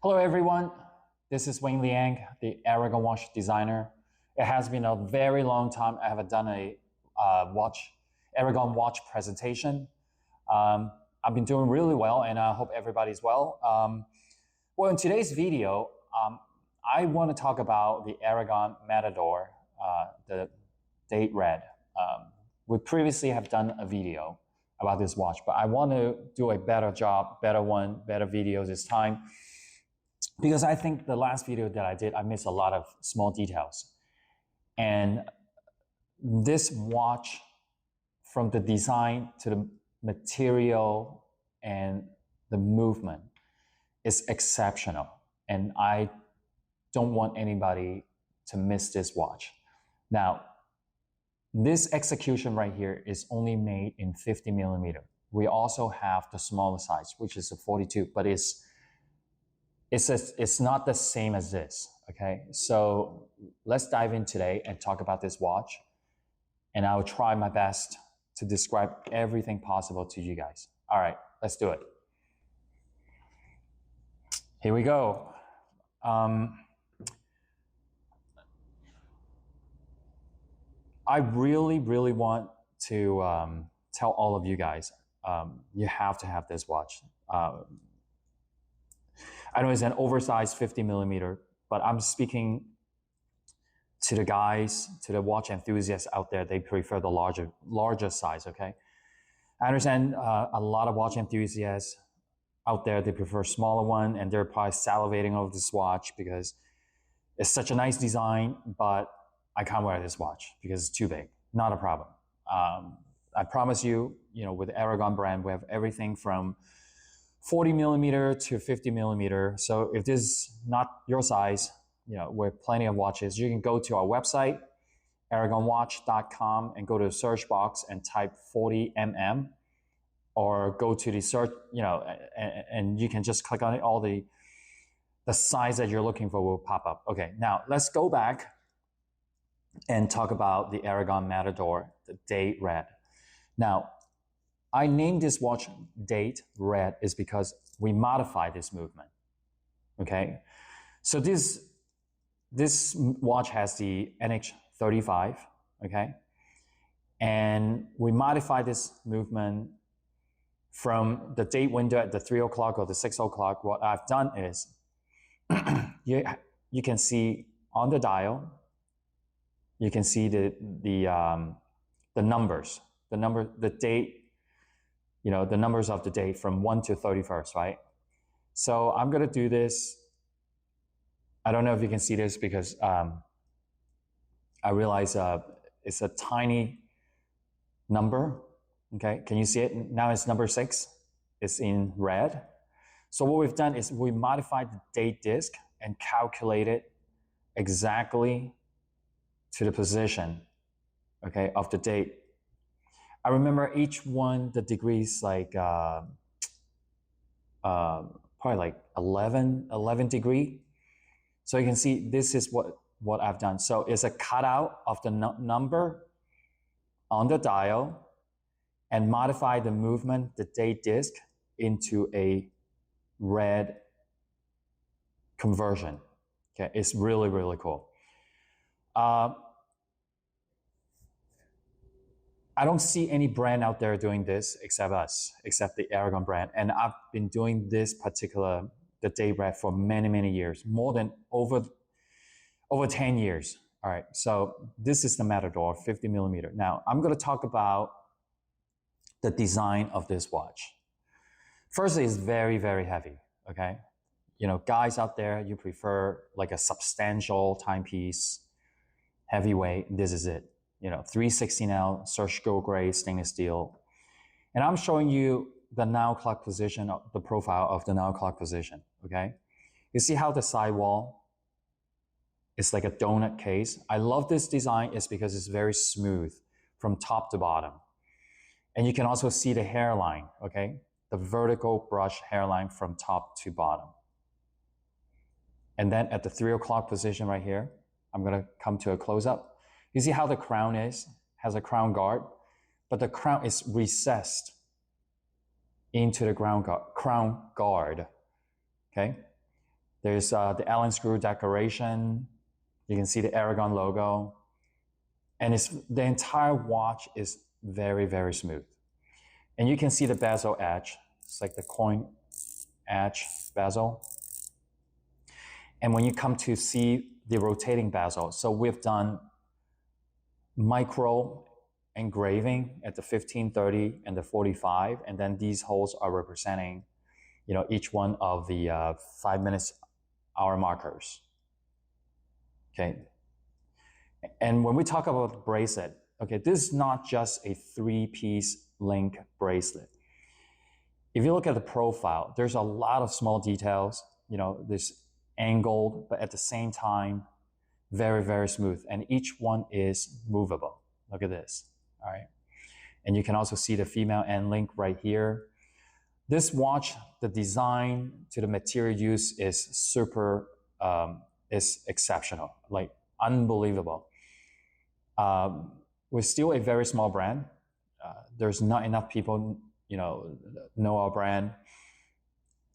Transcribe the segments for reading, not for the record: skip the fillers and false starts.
Hello everyone, this is Wing Liang, the ARAGON watch designer. It has been a very long time I haven't done a ARAGON watch presentation. I've been doing really well and I hope everybody's well. Well, in today's video, I want to talk about the ARAGON Matador, the Date Red. We previously have done a video about this watch, but I want to do a better job, better video this time. Because I think the last video that I did, I missed a lot of small details. And this watch, from the design to the material and the movement, is exceptional. And I don't want anybody to miss this watch. Now, this execution right here is only made in 50mm. We also have the smaller size, which is a 42, but it's not the same as this, okay? So let's dive in today and talk about this watch. And I will try my best to describe everything possible to you guys. All right, let's do it. Here we go. I really want to tell all of you guys, you have to have this watch. I know it's an oversized 50mm, but I'm speaking to the guys, to the watch enthusiasts out there. They prefer the larger size, okay? I understand a lot of watch enthusiasts out there, they prefer a smaller one, and they're probably salivating over this watch because it's such a nice design, but I can't wear this watch because it's too big. Not a problem. I promise you, with the ARAGON brand, we have everything from 40mm to 50mm. So if this is not your size, we have plenty of watches. You can go to our website, aragonwatch.com, and go to the search box and type 40mm, or go to the search, and you can just click on it. All the size that you're looking for will pop up. Okay, now let's go back and talk about the ARAGON Matador, the Date Red. Now, I named this watch Date Red is because we modified this movement, okay? So this watch has the NH35, okay? And we modified this movement from the date window at the 3 o'clock or the 6 o'clock. What I've done is, you can see on the dial, you can see the numbers, the date, the numbers of the date from 1 to 31st, right? So I'm gonna do this. I don't know if you can see this because I realize it's a tiny number, okay? Can you see it? Now it's number 6, it's in red. So what we've done is we modified the date disc and calculated exactly to the position, okay, of the date. I remember each one, the degrees like probably like 11 degree. So you can see this is what I've done. So it's a cutout of the number on the dial and modify the movement, the date disc, into a red conversion. Okay, it's really cool. I don't see any brand out there doing this except us, except the ARAGON brand. And I've been doing this the Date Red for many years, more than over 10 years. All right, so this is the Matador 50mm. Now, I'm gonna talk about the design of this watch. Firstly, it's very heavy, okay? Guys out there, you prefer like a substantial timepiece, heavyweight, this is it. 316L surgical grade stainless steel. And I'm showing you the now clock position, the profile of the now clock position, okay? You see how the sidewall is like a donut case? I love this design is because it's very smooth from top to bottom. And you can also see the hairline, okay? The vertical brush hairline from top to bottom. And then at the 3 o'clock position right here, I'm gonna come to a close-up. You see how the crown has a crown guard, but the crown is recessed into the crown guard, okay? There's the Allen screw decoration. You can see the Aragon logo. And the entire watch is very, very smooth. And you can see the bezel edge. It's like the coin edge bezel. And when you come to see the rotating bezel, so we've done micro engraving at the 15, 30, and the 45, and then these holes are representing, each one of the 5 minutes hour markers. Okay. And when we talk about bracelet, okay, this is not just a 3-piece link bracelet. If you look at the profile, there's a lot of small details, this angled, but at the same time, very, very smooth. And each one is movable. Look at this, all right? And you can also see the female end link right here. This watch, the design to the material use is super, is exceptional, like unbelievable. We're still a very small brand. There's not enough people, know our brand.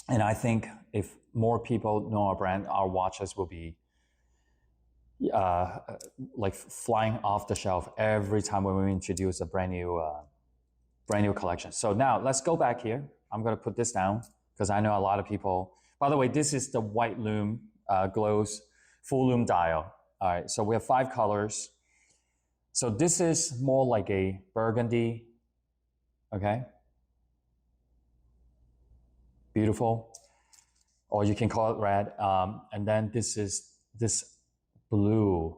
And I think if more people know our brand, our watches will be like flying off the shelf every time when we introduce a brand new collection. So now let's go back here. I'm going to put this down because I know a lot of people. By the way, this is the white Lume glows full Lume dial. All right, so we have 5 colors. So this is more like a burgundy. Okay. Beautiful. Or you can call it red. And then this is this blue.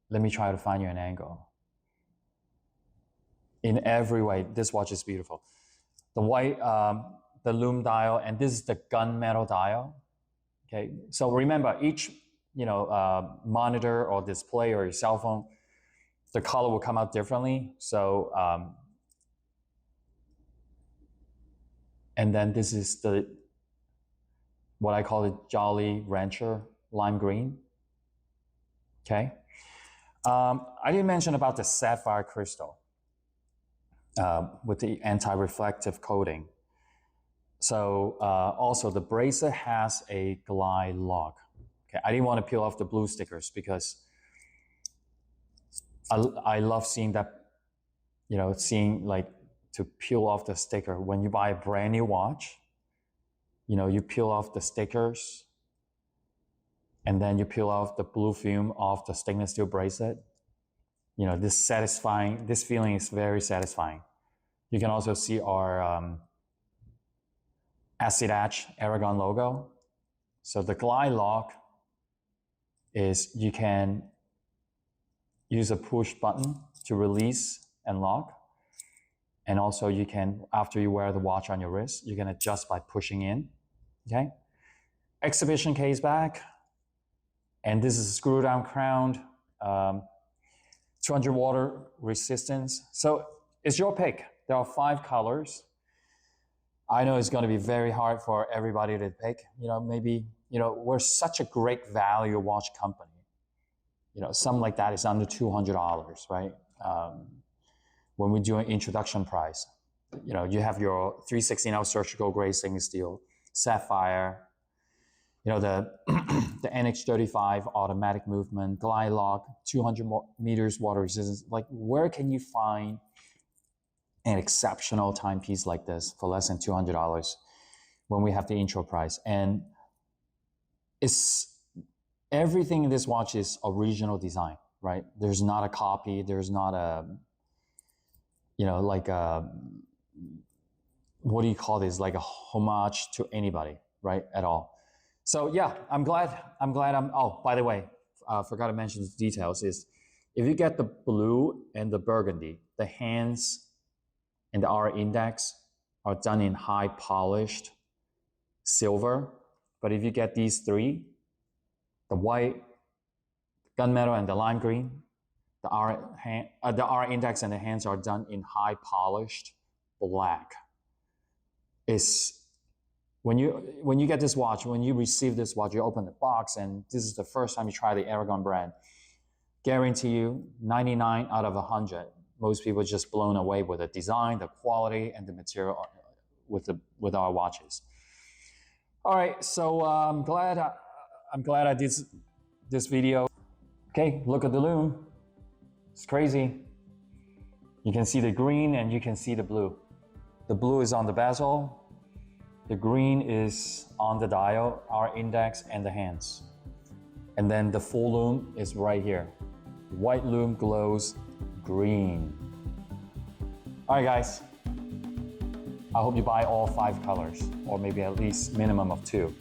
Let me try to find you an angle. In every way, this watch is beautiful. The white, the Lume dial, and this is the gunmetal dial. Okay, so remember each, monitor or display or your cell phone, the color will come out differently. So, and then this is what I call the Jolly Rancher lime green. Okay. I didn't mention about the sapphire crystal with the anti-reflective coating. So also the bracelet has a glide lock. Okay, I didn't want to peel off the blue stickers because I love seeing that, seeing like to peel off the sticker. When you buy a brand new watch, you peel off the stickers and then you peel off the blue film off the stainless steel bracelet. This feeling is very satisfying. You can also see our acid etch Aragon logo. So the glide lock is you can use a push button to release and lock. And also you can, after you wear the watch on your wrist, you can adjust by pushing in, okay? Exhibition case back. And this is a screw down crown, 200 water resistance. So it's your pick. There are 5 colors. I know it's going to be very hard for everybody to pick. Maybe, we're such a great value watch company. Something like that is under $200, right? When we do an introduction price, you have your 316L surgical grade stainless steel, Sapphire, the NH35 automatic movement, glide lock, 200 meters water resistance. Like, where can you find an exceptional timepiece like this for less than $200 when we have the intro price? And everything in this watch is original design, right? There's not a copy. There's not a, like a, what do you call this? Like a homage to anybody, right? At all. So yeah, I'm glad oh, by the way, forgot to mention the details is if you get the blue and the burgundy, the hands and the R index are done in high polished silver. But if you get these 3, the white, gunmetal, and the lime green, the R index and the hands are done in high polished black. When you get this watch, when you receive this watch, you open the box, and this is the first time you try the Aragon brand. Guarantee you 99 out of 100. Most people are just blown away with the design, the quality, and the material with our watches. All right, so I'm glad I did this video. Okay, look at the Lume. It's crazy. You can see the green and you can see the blue. The blue is on the bezel. The green is on the dial, our index, and the hands. And then the full Lume is right here. White Lume glows green. All right, guys. I hope you buy all 5 colors, or maybe at least minimum of 2.